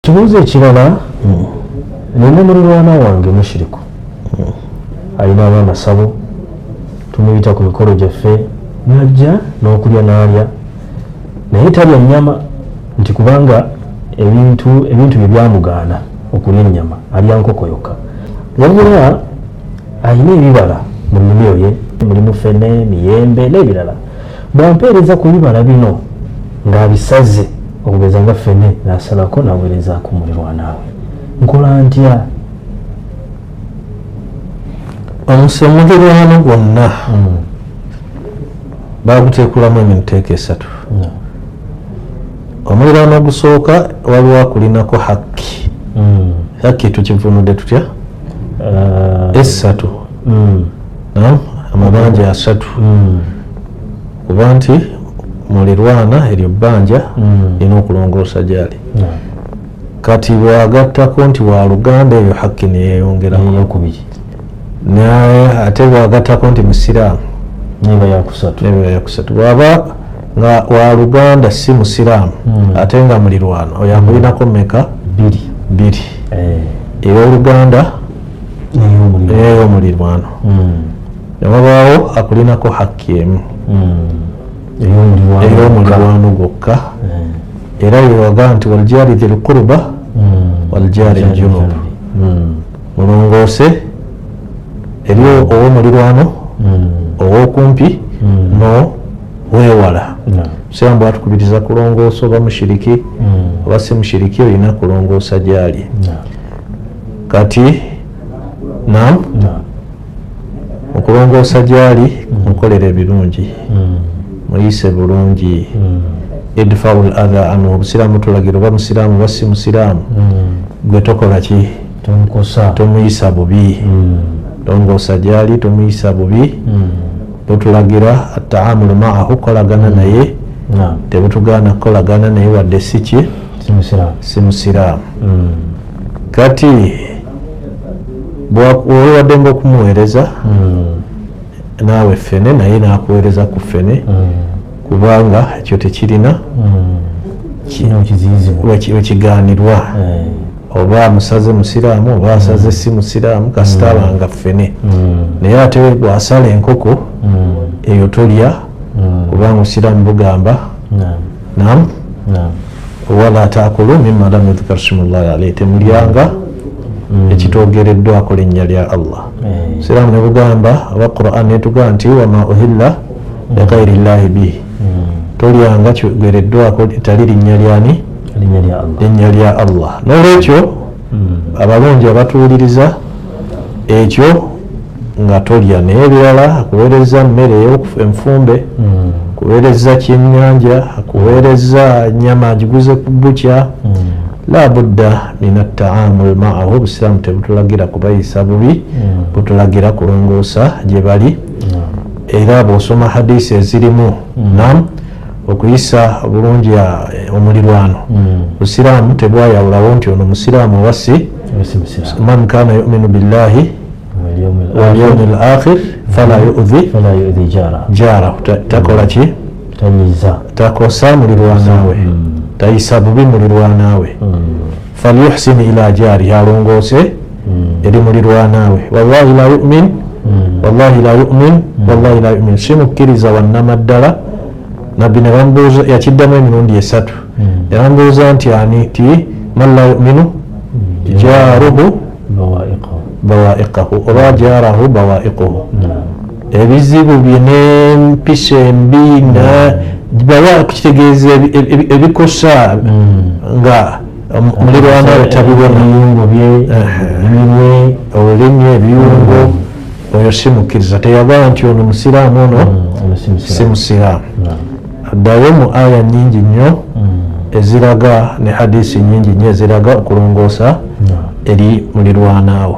Kibuuzo ekirala nina muliraanwa wange mushiriku alina abaana sabo tumuyita ku mikolo gyaffe najja n'okulya n'alya naye talya nnyama nti kubanga ebintu bye byamugaana okulya ennyama alya nkoko yokka. Wabula alina ebibala mu nnimiro ye, mulimu ffene, miyembe n'ebirala. Bw'ampeereza ku bibala bino ng'abisaze okugeza nga ffene n'asalako n'aweerezaako muliraanwa we, nkola ntya? Omuliraano gwonna baaguteekulamu emiteeko esatu. Omuliraano ogusooka waliwo akulinako hakki. Hakki tukivunudde tutya? Essatu. Amabanja asatu. Kuba nti mulirwana eryo bbanja lina okulongoosa gyali. Kati bw'agattako nti wa Luganda eyo hakki neyeeyongeramu. Naye ate bw'agattako nti musiraamu neba yakusatu. Bw'aba nga wa Luganda si musiraamu ate nga mulirwana oyo akulinako mmeka? Bbiri. Ey'Oluganda ey'omulirwano yamabaawo akulinako hakki emu ey'omulirwano gwokka. Era yewaga nti waljaari dhil qurba waljaari ljunub, mulongoose eri ow'omulirwano ow'okumpi no weewala. Musiraamu bwatukubiriza kulongoosa oba mushiriki oba si mushiriki olina kulongoosa gyali. Kati okulongoosa gyali mukolere ebirungi, muyise bulungi. Idfa'ul adha anhu, obusiraamu tulagira oba musiraamu oba si musiraamu gwe tokola ki? Tomuyisa bubi. Longoosa gyali, tomuyisa bubi. Butulagira ataamulu maahu, kolagana naye, tebutugaana kukolagana naye wadde si musiraamu. Kati bw'owadde ng'okumuweereza naawe ffene naye n'akuweereza ku ffene, kubanga ekyo tekirina wekigaanirwa oba amusaze musiraamu oba asaze si musiraamu kasita abanga ffene. Naye ate bw'asala enkoko eyo tolya kubanga obusiraamu bugamba wala taakulu mimma lam yudhkar ismullahi alayhi, temulyanga ekitoogereddwako linnya lya Allah. Obusiraamu ne bugamba oba Qur'an netugamba nti wama uhilla lighairi llahi bihi, tolyanga kyogereddwako litali linnya lyani? Linnya lya Allah. N'olwekyo abalungi abatuwuliriza ekyo nga tolya, naye ebirala akuweereza mmere enfumbe, akuweereza kyennyanja, akuweereza nnyama agiguze ku bukya, la budda min ataamul maahu. Obusiraamu tebutulagira kubayisa bubi, butulagira kulongoosa gye bali. Era bw'osoma hadisi ezirimu okuyisa bulungi omulirwano, busiraamu tebwayawulawo nti ono musiraamu oba si. Man kana yuminu billahi wal yawmil akhir fala yu'dhi jaarahu, takola ki? Takosa mulirwanaawe, tayisa bubi mulirwanaawe. Falyuhsin ila jaarihi, alongoose eri mulirwanaawe. Wallahi la yu'min wallahi la yu'min, si mukkiriza wannamaddala. Nabbi ne bamubuuza, yakiddamu emirundi esatu, ne bamubuuza nti ani? Ti man la yu'minu jaaruhu bawa'iqahu oba jaarahu bawa'iquhu. Ebizibu bye n'empisa embi kitegeeza ebikosa nga mulirwanawe tabibona, olulimi, ebiyungo, oyo si mukkiriza. Teyagamba nti ono musiraamu ono si musiraamu. Addayo mu aya nnyingi nnyo eziraga ne hadisi nnyingi nnyo eziraga okulongoosa eri mulirwanaawo.